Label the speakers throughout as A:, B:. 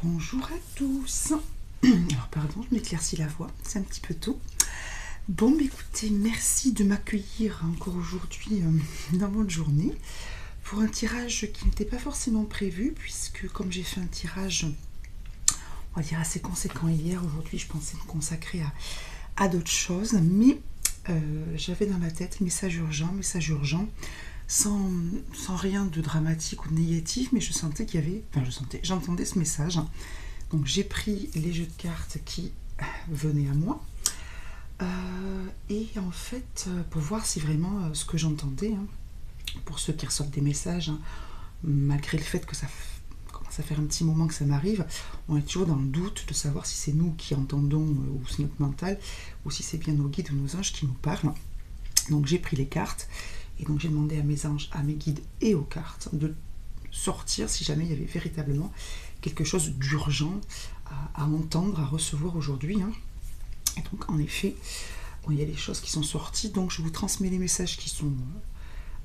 A: Bonjour à tous. Alors pardon, je m'éclaircis la voix, c'est un petit peu tôt. Bon, écoutez, merci de m'accueillir encore aujourd'hui dans votre journée pour un tirage qui n'était pas forcément prévu, puisque comme j'ai fait un tirage, on va dire assez conséquent hier, aujourd'hui je pensais me consacrer à d'autres choses, mais j'avais dans la tête message urgent, sans rien de dramatique ou de négatif, mais je sentais qu'il y avait, j'entendais ce message. Donc j'ai pris les jeux de cartes qui venaient à moi, et en fait, pour voir si vraiment ce que j'entendais, pour ceux qui reçoivent des messages, malgré le fait que ça commence à faire un petit moment que ça m'arrive, on est toujours dans le doute de savoir si c'est nous qui entendons ou c'est notre mental, ou si c'est bien nos guides ou nos anges qui nous parlent. Donc j'ai pris les cartes, et donc j'ai demandé à mes anges, à mes guides et aux cartes de sortir si jamais il y avait véritablement quelque chose d'urgent à entendre, à recevoir aujourd'hui. Et donc en effet, il y a des choses qui sont sorties, donc je vous transmets les messages qui sont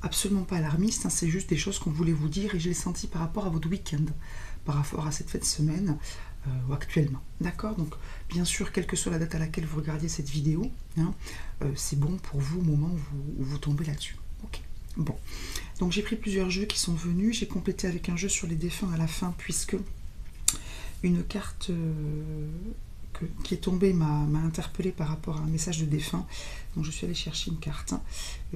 A: absolument pas alarmistes, c'est juste des choses qu'on voulait vous dire, et je l'ai senti par rapport à votre week-end, par rapport à cette fête de semaine actuellement. D'accord? Donc bien sûr, quelle que soit la date à laquelle vous regardiez cette vidéo, c'est bon pour vous au moment où vous tombez là-dessus. Ok. Bon, donc j'ai pris plusieurs jeux qui sont venus, j'ai complété avec un jeu sur les défunts à la fin, puisque une carte qui est tombée m'a interpellée par rapport à un message de défunt. Donc je suis allée chercher une carte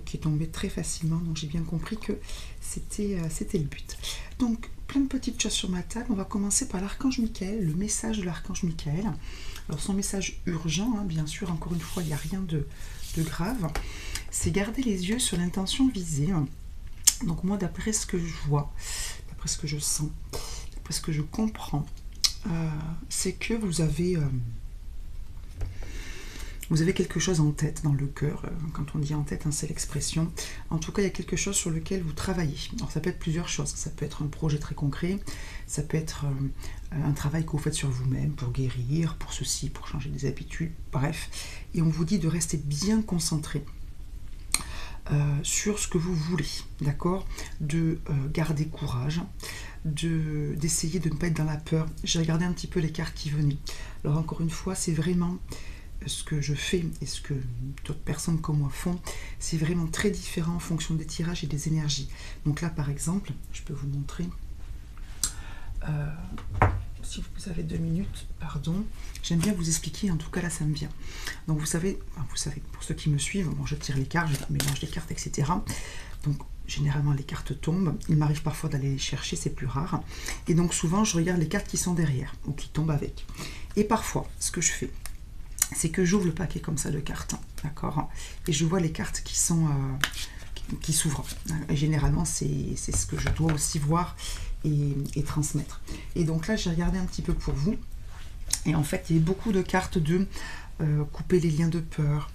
A: qui est tombée très facilement, donc j'ai bien compris que c'était le but. Donc plein de petites choses sur ma table. On va commencer par l'archange Michael, le message de l'archange Michael. Alors son message urgent, bien sûr, encore une fois, il n'y a rien de grave. C'est garder les yeux sur l'intention visée. Donc moi, d'après ce que je vois, d'après ce que je sens, d'après ce que je comprends, c'est que vous avez quelque chose en tête, dans le cœur. Quand on dit en tête, c'est l'expression. En tout cas, il y a quelque chose sur lequel vous travaillez. Alors ça peut être plusieurs choses. Ça peut être un projet très concret, ça peut être un travail que vous faites sur vous-même pour guérir, pour ceci, pour changer des habitudes, bref. Et on vous dit de rester bien concentré sur ce que vous voulez, d'accord, de garder courage, d'essayer de ne pas être dans la peur. J'ai regardé un petit peu les cartes qui venaient. Alors encore une fois, c'est vraiment ce que je fais et ce que d'autres personnes comme moi font, c'est vraiment très différent en fonction des tirages et des énergies. Donc là par exemple, je peux vous montrer, si vous avez 2 minutes, pardon, j'aime bien vous expliquer, en tout cas là ça me vient. Donc vous savez, pour ceux qui me suivent, bon, je tire les cartes, je mélange les cartes, etc. Donc généralement les cartes tombent, il m'arrive parfois d'aller les chercher, c'est plus rare. Et donc souvent je regarde les cartes qui sont derrière, ou qui tombent avec. Et parfois, ce que je fais, c'est que j'ouvre le paquet comme ça de cartes, d'accord, et je vois les cartes qui sont qui s'ouvrent. Et généralement c'est ce que je dois aussi voir et transmettre. Et donc là j'ai regardé un petit peu pour vous, et en fait il y a beaucoup de cartes de couper les liens de peur,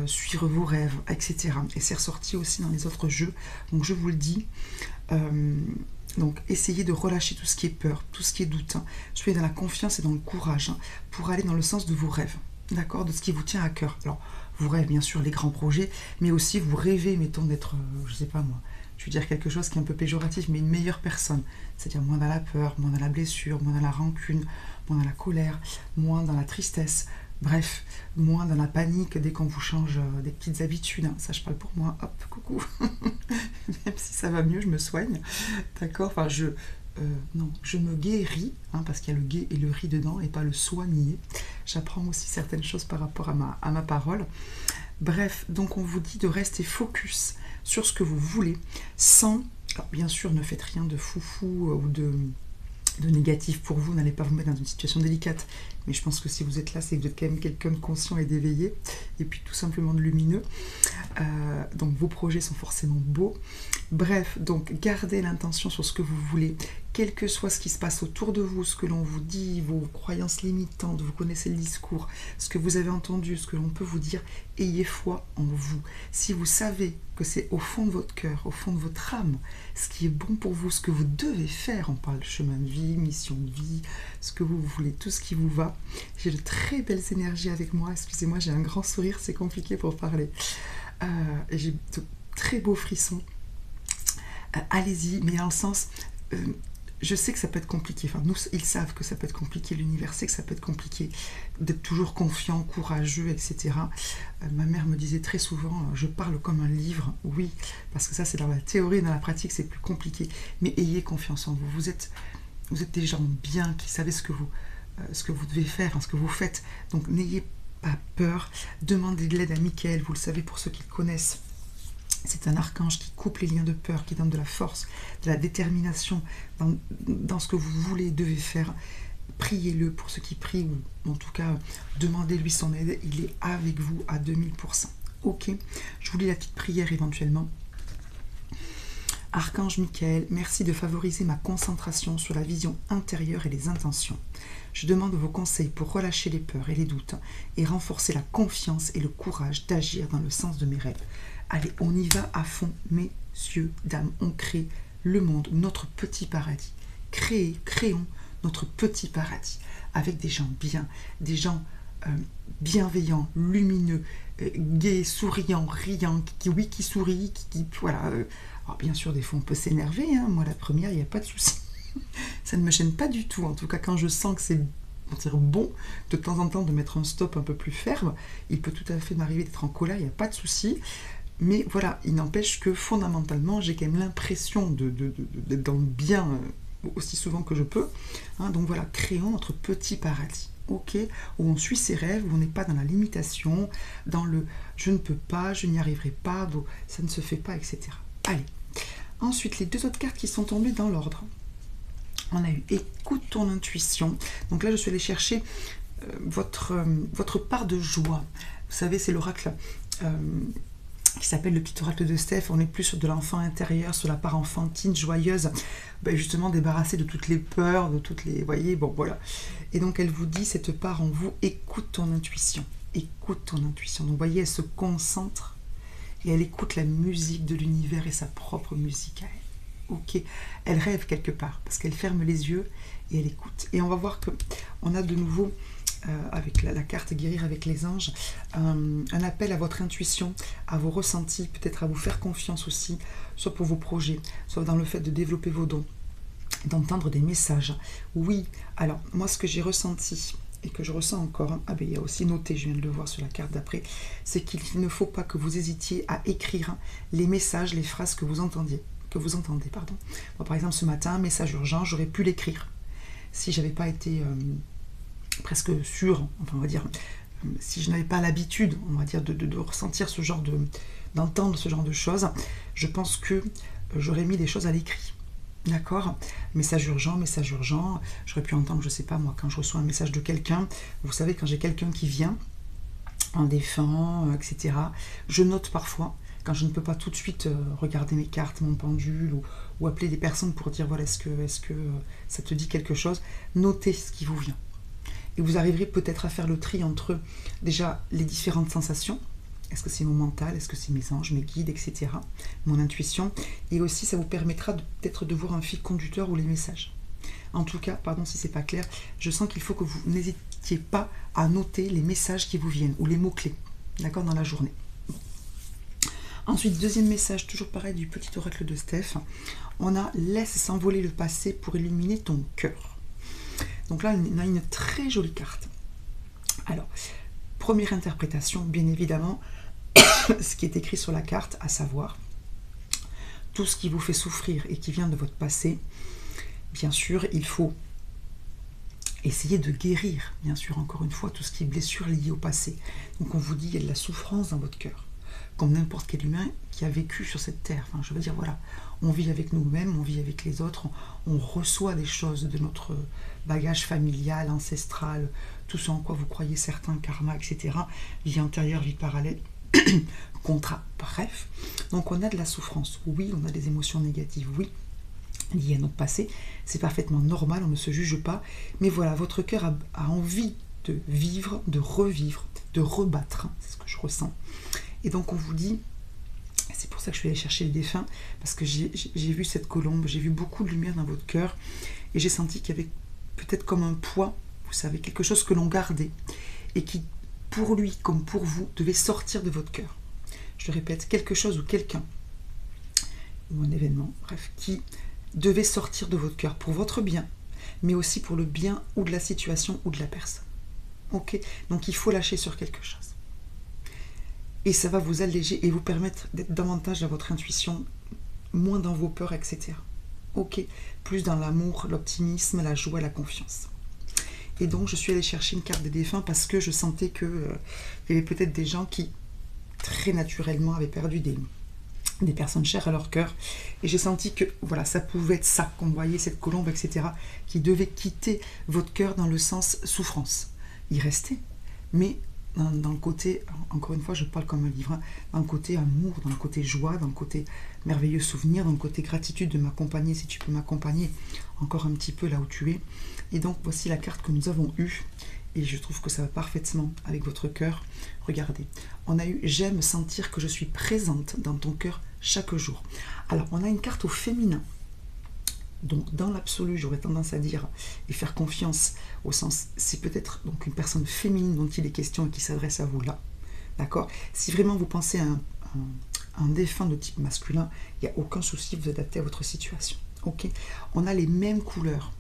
A: suivre vos rêves, etc. Et c'est ressorti aussi dans les autres jeux, donc je vous le dis. Donc essayez de relâcher tout ce qui est peur, tout ce qui est doute. Soyez dans la confiance et dans le courage pour aller dans le sens de vos rêves, d'accord, de ce qui vous tient à cœur. Alors vous rêvez bien sûr les grands projets, mais aussi vous rêvez, mettons, d'être, je sais pas moi, je veux dire quelque chose qui est un peu péjoratif, mais une meilleure personne, c'est-à-dire moins dans la peur, moins dans la blessure, moins dans la rancune, moins dans la colère, moins dans la tristesse, bref, moins dans la panique dès qu'on vous change des petites habitudes. Ça je parle pour moi, hop, coucou. Même si ça va mieux, je me soigne, d'accord, enfin je me guéris, parce qu'il y a le gai et le ri dedans, et pas le soigner. J'apprends aussi certaines choses par rapport à ma parole. Bref, donc on vous dit de rester focus sur ce que vous voulez, sans, alors bien sûr ne faites rien de foufou ou de négatif pour vous, n'allez pas vous mettre dans une situation délicate, mais je pense que si vous êtes là, c'est que vous êtes quand même quelqu'un de conscient et d'éveillé, et puis tout simplement de lumineux, donc vos projets sont forcément beaux. Bref, donc gardez l'intention sur ce que vous voulez, quel que soit ce qui se passe autour de vous, ce que l'on vous dit, vos croyances limitantes, vous connaissez le discours, ce que vous avez entendu, ce que l'on peut vous dire, ayez foi en vous. Si vous savez que c'est au fond de votre cœur, au fond de votre âme, ce qui est bon pour vous, ce que vous devez faire, on parle de chemin de vie, mission de vie, ce que vous voulez, tout ce qui vous va. J'ai de très belles énergies avec moi, excusez-moi, j'ai un grand sourire, c'est compliqué pour parler. J'ai de très beaux frissons. Allez-y, mais dans le sens, je sais que ça peut être compliqué. Enfin, nous, ils savent que ça peut être compliqué. L'univers sait que ça peut être compliqué d'être toujours confiant, courageux, etc. Ma mère me disait très souvent, je parle comme un livre. Oui, parce que ça, c'est dans la théorie, dans la pratique, c'est plus compliqué. Mais ayez confiance en vous. Vous êtes des gens bien qui savez ce que vous devez faire, hein, ce que vous faites. Donc, n'ayez pas peur. Demandez de l'aide à Michael. Vous le savez pour ceux qui le connaissent. C'est un archange qui coupe les liens de peur, qui donne de la force, de la détermination dans ce que vous voulez et devez faire. Priez-le pour ceux qui prient, ou en tout cas, demandez-lui son aide. Il est avec vous à 2000%. Ok, je vous lis la petite prière éventuellement. Archange Michael, merci de favoriser ma concentration sur la vision intérieure et les intentions. Je demande vos conseils pour relâcher les peurs et les doutes et renforcer la confiance et le courage d'agir dans le sens de mes rêves. Allez, on y va à fond, messieurs, dames, on crée le monde, notre petit paradis. Créons notre petit paradis avec des gens bien, des gens bienveillants, lumineux, gais, souriants, riants, qui sourient, voilà. Alors bien sûr, des fois on peut s'énerver, hein. Moi la première, il n'y a pas de souci. Ça ne me gêne pas du tout, en tout cas quand je sens que c'est bon de temps en temps de mettre un stop un peu plus ferme, il peut tout à fait m'arriver d'être en colère, il n'y a pas de souci. Mais voilà, il n'empêche que fondamentalement, j'ai quand même l'impression d'être dans le bien aussi souvent que je peux. Hein, donc voilà, créons notre petit paradis, ok, où on suit ses rêves, où on n'est pas dans la limitation, dans le je ne peux pas, je n'y arriverai pas, donc ça ne se fait pas, etc. Allez, ensuite les deux autres cartes qui sont tombées dans l'ordre. On a eu écoute ton intuition. Donc là, je suis allée chercher votre part de joie. Vous savez, c'est l'oracle qui s'appelle le petit oracle de Steph. On est plus sur de l'enfant intérieur, sur la part enfantine, joyeuse, justement débarrassée de toutes les peurs, de toutes les... voyez, bon, voilà. Et donc, elle vous dit, cette part en vous, écoute ton intuition. Écoute ton intuition. Donc, vous voyez, elle se concentre et elle écoute la musique de l'univers et sa propre musique à elle. Ok, elle rêve quelque part, parce qu'elle ferme les yeux et elle écoute. Et on va voir qu'on a de nouveau... avec la carte guérir avec les anges, un appel à votre intuition, à vos ressentis, peut-être à vous faire confiance aussi, soit pour vos projets, soit dans le fait de développer vos dons, d'entendre des messages. Oui, alors moi ce que j'ai ressenti et que je ressens encore, hein, il y a aussi noté, je viens de le voir sur la carte d'après, c'est qu'il ne faut pas que vous hésitiez à écrire les messages, les phrases que vous entendez. Moi, par exemple ce matin, message urgent, j'aurais pu l'écrire si j'avais pas été presque sûr, enfin on va dire, si je n'avais pas l'habitude, on va dire, de ressentir ce genre d'entendre ce genre de choses, je pense que j'aurais mis des choses à l'écrit. D'accord, message urgent, j'aurais pu entendre, je sais pas moi, quand je reçois un message de quelqu'un, vous savez, quand j'ai quelqu'un qui vient, en défunt, etc., je note parfois, quand je ne peux pas tout de suite regarder mes cartes, mon pendule, ou appeler des personnes pour dire, voilà, est-ce que ça te dit quelque chose, notez ce qui vous vient. Et vous arriverez peut-être à faire le tri entre, déjà, les différentes sensations. Est-ce que c'est mon mental, est-ce que c'est mes anges, mes guides, etc. Mon intuition. Et aussi, ça vous permettra peut-être de voir un fil conducteur ou les messages. En tout cas, pardon si c'est pas clair, je sens qu'il faut que vous n'hésitiez pas à noter les messages qui vous viennent, ou les mots-clés, d'accord, dans la journée. Ensuite, deuxième message, toujours pareil, du petit oracle de Steph. On a « Laisse s'envoler le passé pour illuminer ton cœur ». Donc là, on a une très jolie carte. Alors, première interprétation, bien évidemment, ce qui est écrit sur la carte, à savoir, tout ce qui vous fait souffrir et qui vient de votre passé, bien sûr, il faut essayer de guérir, bien sûr, encore une fois, tout ce qui est blessure liée au passé. Donc on vous dit, il y a de la souffrance dans votre cœur, comme n'importe quel humain qui a vécu sur cette terre. Enfin, je veux dire, voilà, on vit avec nous-mêmes, on vit avec les autres, on reçoit des choses de notre bagage familial, ancestral, tout ce en quoi vous croyez certains, karma, etc. Vie antérieure, vie parallèle, contrat, bref. Donc on a de la souffrance, oui, on a des émotions négatives, oui, liées à notre passé, c'est parfaitement normal, on ne se juge pas, mais voilà, votre cœur a envie de vivre, de revivre, de rebattre, c'est ce que je ressens. Et donc on vous dit, c'est pour ça que je suis allée chercher les défunts, parce que j'ai vu cette colombe, j'ai vu beaucoup de lumière dans votre cœur, et j'ai senti qu'il y avait peut-être comme un poids, vous savez, quelque chose que l'on gardait, et qui, pour lui comme pour vous, devait sortir de votre cœur. Je le répète, quelque chose ou quelqu'un, ou un événement, bref, qui devez sortir de votre cœur pour votre bien, mais aussi pour le bien ou de la situation ou de la personne. Ok? Donc il faut lâcher sur quelque chose. Et ça va vous alléger et vous permettre d'être davantage dans votre intuition, moins dans vos peurs, etc. Ok? Plus dans l'amour, l'optimisme, la joie, la confiance. Et donc je suis allée chercher une carte des défunts parce que je sentais qu'il y avait peut-être des gens qui, très naturellement, avaient perdu des personnes chères à leur cœur. Et j'ai senti que voilà, ça pouvait être ça, qu'on voyait cette colombe, etc., qui devait quitter votre cœur dans le sens souffrance. Y rester, mais dans le côté, encore une fois, je parle comme un livre, hein, dans le côté amour, dans le côté joie, dans le côté merveilleux souvenir, dans le côté gratitude de m'accompagner, si tu peux m'accompagner encore un petit peu là où tu es. Et donc, voici la carte que nous avons eue, et je trouve que ça va parfaitement avec votre cœur. Regardez, on a eu « J'aime sentir que je suis présente dans ton cœur chaque jour ». Alors, on a une carte au féminin. Donc, dans l'absolu, j'aurais tendance à dire et faire confiance au sens, c'est peut-être donc une personne féminine dont il est question et qui s'adresse à vous là, d'accord? Si vraiment vous pensez à un défunt de type masculin, il n'y a aucun souci, vous adaptez à votre situation, ok? On a les mêmes couleurs,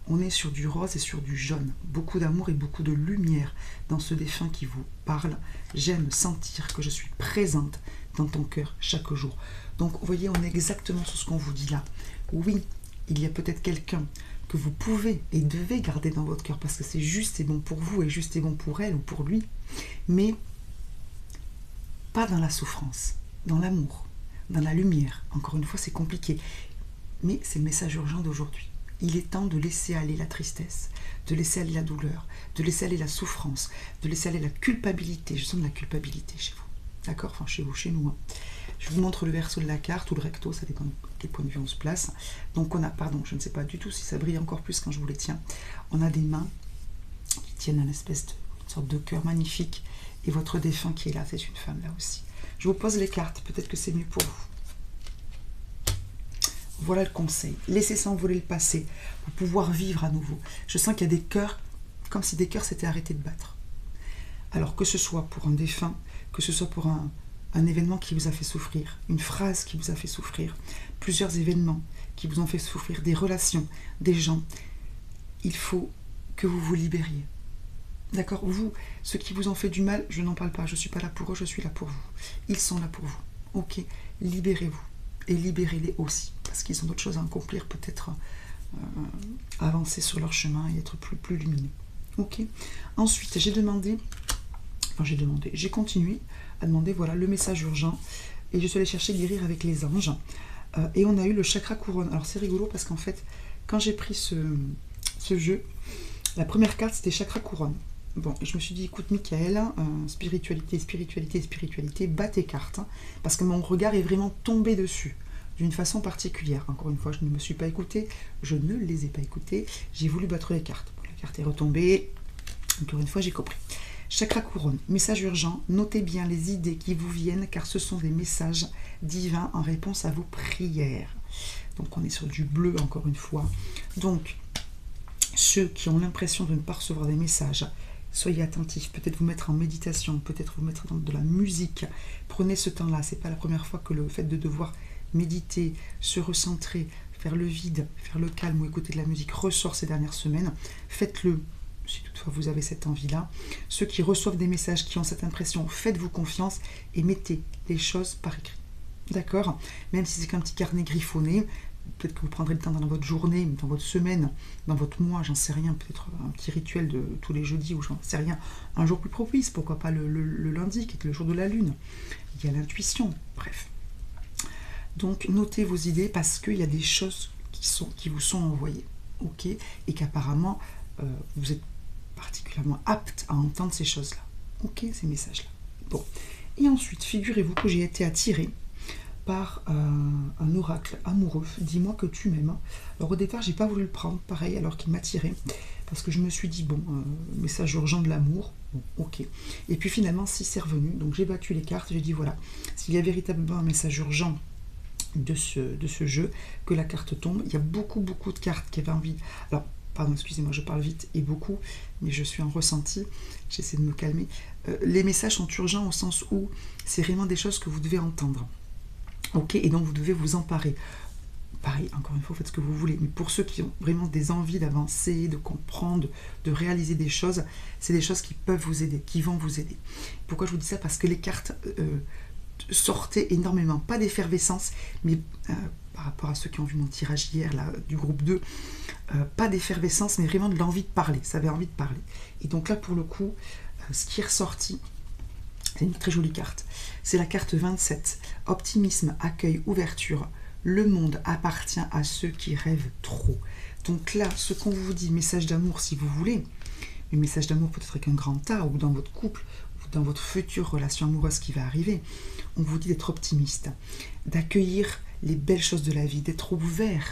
A: on est sur du rose et sur du jaune, beaucoup d'amour et beaucoup de lumière dans ce défunt qui vous parle. J'aime sentir que je suis présente dans ton cœur chaque jour. Donc, vous voyez, on est exactement sur ce qu'on vous dit là. Oui, il y a peut-être quelqu'un que vous pouvez et devez garder dans votre cœur parce que c'est juste et bon pour vous et juste et bon pour elle ou pour lui, mais pas dans la souffrance, dans l'amour, dans la lumière. Encore une fois, c'est compliqué, mais c'est le message urgent d'aujourd'hui. Il est temps de laisser aller la tristesse, de laisser aller la douleur, de laisser aller la souffrance, de laisser aller la culpabilité. Je sens de la culpabilité chez vous, d'accord? Enfin, chez vous, chez nous, hein. Je vous montre le verso de la carte ou le recto, ça dépend de quel point de vue on se place. Donc on a, pardon, je ne sais pas du tout si ça brille encore plus quand je vous les tiens. On a des mains qui tiennent une espèce de une sorte de cœur magnifique. Et votre défunt qui est là, c'est une femme là aussi. Je vous pose les cartes, peut-être que c'est mieux pour vous. Voilà le conseil. Laissez s'envoler le passé pour pouvoir vivre à nouveau. Je sens qu'il y a des cœurs, comme si des cœurs s'étaient arrêtés de battre. Alors que ce soit pour un défunt, que ce soit pour un événement qui vous a fait souffrir, une phrase qui vous a fait souffrir, plusieurs événements qui vous ont fait souffrir, des relations, des gens, il faut que vous vous libériez. D'accord? Vous, ceux qui vous ont fait du mal, je n'en parle pas, je ne suis pas là pour eux, je suis là pour vous. Ils sont là pour vous. Ok? Libérez-vous. Et libérez-les aussi, parce qu'ils ont d'autres choses à accomplir, peut-être avancer sur leur chemin et être plus lumineux. Ok? Ensuite, j'ai continué à demander, voilà, le message urgent, et je suis allée chercher guérir avec les anges, et on a eu le chakra couronne. Alors c'est rigolo parce qu'en fait, quand j'ai pris ce jeu, la première carte c'était chakra couronne. Bon, et je me suis dit, écoute Michael, spiritualité, spiritualité, spiritualité, bats tes cartes, hein, parce que mon regard est vraiment tombé dessus, d'une façon particulière. Encore une fois, je ne me suis pas écoutée, je ne les ai pas écoutées, j'ai voulu battre les cartes. Bon, la carte est retombée, encore une fois, j'ai compris. Chakra couronne, message urgent, notez bien les idées qui vous viennent car ce sont des messages divins en réponse à vos prières. Donc on est sur du bleu encore une fois. Donc ceux qui ont l'impression de ne pas recevoir des messages, soyez attentifs, peut-être vous mettre en méditation, peut-être vous mettre dans de la musique. Prenez ce temps-là, c'est pas la première fois que le fait de devoir méditer, se recentrer, faire le vide, faire le calme ou écouter de la musique ressort ces dernières semaines. Faites-le. Si toutefois vous avez cette envie-là. Ceux qui reçoivent des messages, qui ont cette impression, faites-vous confiance et mettez les choses par écrit. D'accord? Même si c'est qu'un petit carnet griffonné, peut-être que vous prendrez le temps dans votre journée, dans votre semaine, dans votre mois, j'en sais rien, peut-être un petit rituel de tous les jeudis ou j'en sais rien, un jour plus propice, pourquoi pas le lundi, qui est le jour de la lune. Il y a l'intuition, bref. Donc notez vos idées parce qu'il y a des choses qui vous sont envoyées, ok? Et qu'apparemment vous êtes particulièrement apte à entendre ces choses-là. Ok, ces messages-là. Bon. Et ensuite, figurez-vous que j'ai été attirée par un oracle amoureux. Dis-moi que tu m'aimes. Alors au départ, j'ai pas voulu le prendre, pareil, alors qu'il m'attirait, parce que je me suis dit, bon, message urgent de l'amour, bon, ok. Et puis finalement, si c'est revenu, donc j'ai battu les cartes, j'ai dit, voilà, s'il y a véritablement un message urgent de ce jeu, que la carte tombe. Il y a beaucoup de cartes qui avaient envie... Alors, pardon, excusez-moi, je parle vite et beaucoup, mais je suis en ressenti, j'essaie de me calmer. Les messages sont urgents au sens où c'est vraiment des choses que vous devez entendre. Ok, et donc vous devez vous emparer. pareil, encore une fois, faites ce que vous voulez. Mais pour ceux qui ont vraiment des envies d'avancer, de comprendre, de réaliser des choses, c'est des choses qui peuvent vous aider, qui vont vous aider. Pourquoi je vous dis ça? Parce que les cartes sortaient énormément. Pas d'effervescence, mais par rapport à ceux qui ont vu mon tirage hier, là, du groupe 2, pas d'effervescence, mais vraiment de l'envie de parler. Ça avait envie de parler. Et donc là, pour le coup, ce qui est ressorti, c'est une très jolie carte. C'est la carte 27. Optimisme, accueil, ouverture. Le monde appartient à ceux qui rêvent trop. Donc là, ce qu'on vous dit, message d'amour si vous voulez, mais message d'amour peut-être avec un grand A, ou dans votre couple, ou dans votre future relation amoureuse qui va arriver, on vous dit d'être optimiste, d'accueillir les belles choses de la vie, d'être ouvert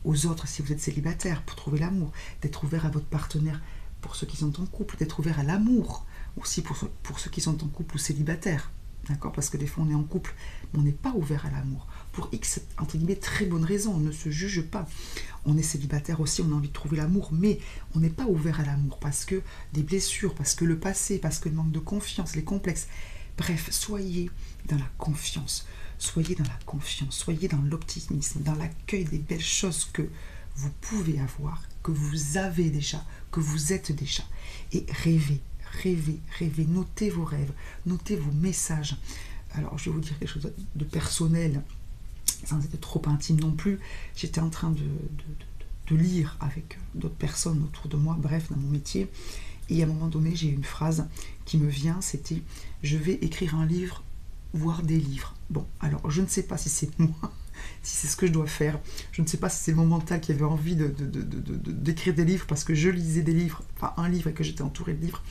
A: aux autres si vous êtes célibataire pour trouver l'amour, d'être ouvert à votre partenaire pour ceux qui sont en couple, d'être ouvert à l'amour aussi pour ceux qui sont en couple ou célibataires. D'accord? Parce que des fois on est en couple, mais on n'est pas ouvert à l'amour. Pour X, entre guillemets, très bonne raison, on ne se juge pas. On est célibataire aussi, on a envie de trouver l'amour, mais on n'est pas ouvert à l'amour parce que des blessures, parce que le passé, parce que le manque de confiance, les complexes. Bref, soyez dans la confiance, soyez dans l'optimisme, dans l'accueil des belles choses que vous pouvez avoir, que vous avez déjà, que vous êtes déjà. Et rêvez. Rêvez, rêvez, notez vos rêves, notez vos messages. Alors, je vais vous dire quelque chose de personnel, sans être trop intime non plus. J'étais en train de lire avec d'autres personnes autour de moi, bref, dans mon métier. Et à un moment donné, j'ai une phrase qui me vient, c'était « Je vais écrire un livre, voire des livres ». Bon, alors, je ne sais pas si c'est moi, si c'est ce que je dois faire. Je ne sais pas si c'est mon mental qui avait envie d'écrire des livres parce que je lisais des livres, enfin un livre et que j'étais entourée de livres.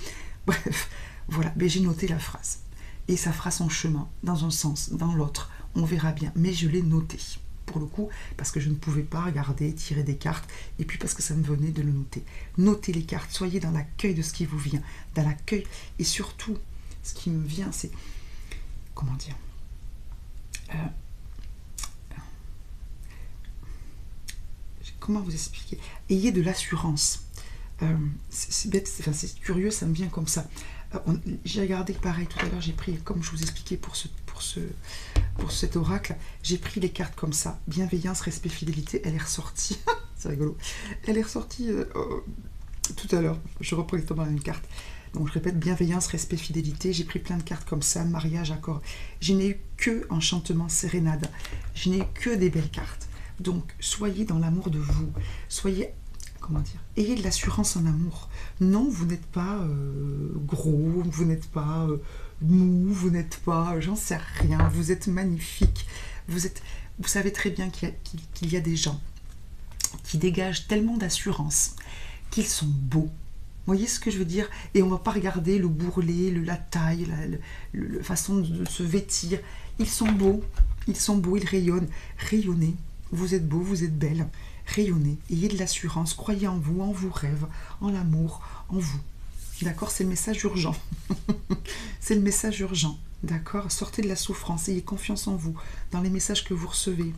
A: Bref, voilà, mais j'ai noté la phrase. Et ça fera son chemin, dans un sens, dans l'autre. On verra bien. Mais je l'ai noté, pour le coup, parce que je ne pouvais pas regarder, tirer des cartes, et puis parce que ça me venait de le noter. Notez les cartes, soyez dans l'accueil de ce qui vous vient, dans l'accueil. Et surtout, ce qui me vient, c'est... Comment dire comment vous expliquer? Ayez de l'assurance. C'est bête, c'est curieux, ça me vient comme ça. J'ai regardé pareil tout à l'heure, j'ai pris, comme je vous expliquais pour cet oracle, j'ai pris les cartes comme ça. Bienveillance, respect, fidélité, elle est ressortie. C'est rigolo. Elle est ressortie tout à l'heure. Je reprends exactement la même carte. Donc je répète, bienveillance, respect, fidélité. J'ai pris plein de cartes comme ça, mariage, accord. Je n'ai eu que enchantement, sérénade. Je n'ai eu que des belles cartes. Donc soyez dans l'amour de vous. Soyez... Comment dire? Ayez de l'assurance en amour. Non, vous n'êtes pas gros, vous n'êtes pas mou, vous n'êtes pas... J'en sais rien. Vous êtes magnifique. Vous savez très bien qu'il y a des gens qui dégagent tellement d'assurance qu'ils sont beaux. Vous voyez ce que je veux dire? Et on ne va pas regarder le bourrelet, la taille, la façon de se vêtir. Ils sont beaux, ils rayonnent. Rayonnez. Vous êtes beau, vous êtes belle. Rayonnez, ayez de l'assurance, croyez en vos rêves, en l'amour, en vous. D'accord? C'est le message urgent. C'est le message urgent. D'accord? Sortez de la souffrance, ayez confiance en vous, dans les messages que vous recevez.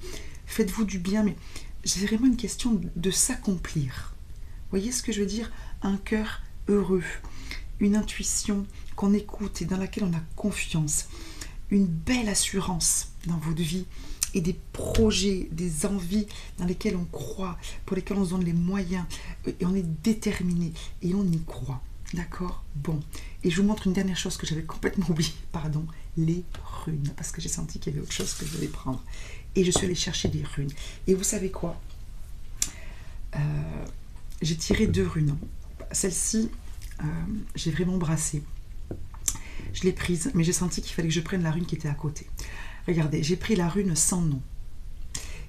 A: Faites-vous du bien, mais c'est vraiment une question de s'accomplir. Vous voyez ce que je veux dire? Un cœur heureux, une intuition qu'on écoute et dans laquelle on a confiance, une belle assurance dans votre vie, et des projets, des envies dans lesquelles on croit, pour lesquelles on se donne les moyens, et on est déterminé, et on y croit. D'accord? Bon. Et je vous montre une dernière chose que j'avais complètement oubliée, pardon, les runes, parce que j'ai senti qu'il y avait autre chose que je devais prendre. Et je suis allée chercher des runes. Et vous savez quoi? J'ai tiré 2 runes. Celle-ci, j'ai vraiment brassé. Je l'ai prise, mais j'ai senti qu'il fallait que je prenne la rune qui était à côté. Regardez, j'ai pris la rune sans nom.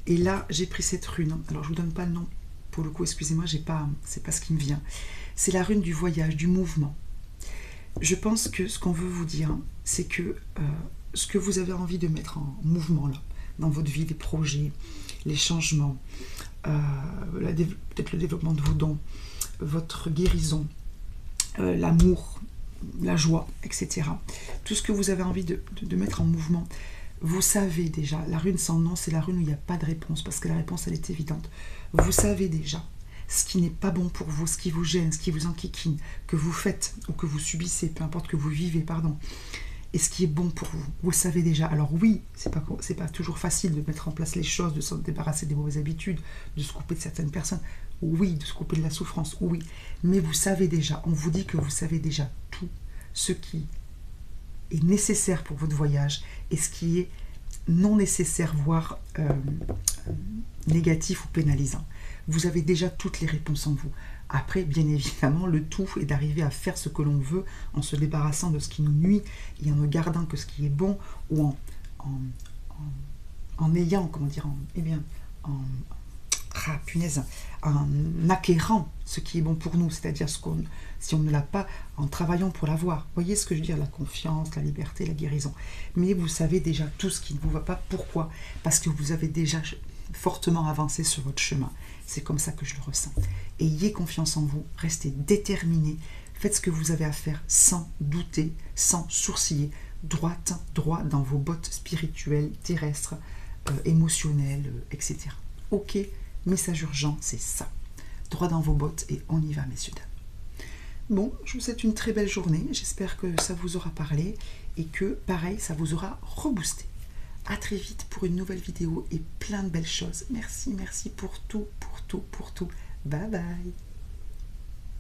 A: Et là, j'ai pris cette rune. Alors, je ne vous donne pas le nom. Pour le coup, excusez-moi, c'est pas ce qui me vient. C'est la rune du voyage, du mouvement. Je pense que ce qu'on veut vous dire, c'est que ce que vous avez envie de mettre en mouvement, là, dans votre vie, les projets, les changements, peut-être le développement de vos dons, votre guérison, l'amour, la joie, etc. Tout ce que vous avez envie de mettre en mouvement, vous savez déjà, la rune sans nom, c'est la rune où il n'y a pas de réponse, parce que la réponse, elle est évidente. Vous savez déjà ce qui n'est pas bon pour vous, ce qui vous gêne, ce qui vous enquiquine, que vous faites ou que vous subissez, peu importe que vous vivez, pardon. et ce qui est bon pour vous. Vous le savez déjà. Alors oui, c'est pas toujours facile de mettre en place les choses, de se débarrasser des mauvaises habitudes, de se couper de certaines personnes. Oui, de se couper de la souffrance, oui. Mais vous savez déjà, on vous dit que vous savez déjà tout ce qui est nécessaire pour votre voyage et ce qui est non nécessaire, voire négatif ou pénalisant. Vous avez déjà toutes les réponses en vous. Après, bien évidemment, le tout est d'arriver à faire ce que l'on veut en se débarrassant de ce qui nous nuit et en ne gardant que ce qui est bon ou en ayant, comment dire, en acquérant ce qui est bon pour nous, c'est-à-dire si on ne l'a pas, en travaillant pour l'avoir. Vous voyez ce que je veux dire? La confiance, la liberté, la guérison. Mais vous savez déjà tout ce qui ne vous va pas. Pourquoi? Parce que vous avez déjà fortement avancé sur votre chemin. C'est comme ça que je le ressens. Ayez confiance en vous, restez déterminés, faites ce que vous avez à faire sans douter, sans sourciller, droit dans vos bottes spirituelles, terrestres, émotionnelles, etc. Ok, message urgent, c'est ça. Droit dans vos bottes et on y va, messieurs, dames. Bon, je vous souhaite une très belle journée. J'espère que ça vous aura parlé et que, pareil, ça vous aura reboosté. À très vite pour une nouvelle vidéo et plein de belles choses. Merci, merci pour tout. Bye bye.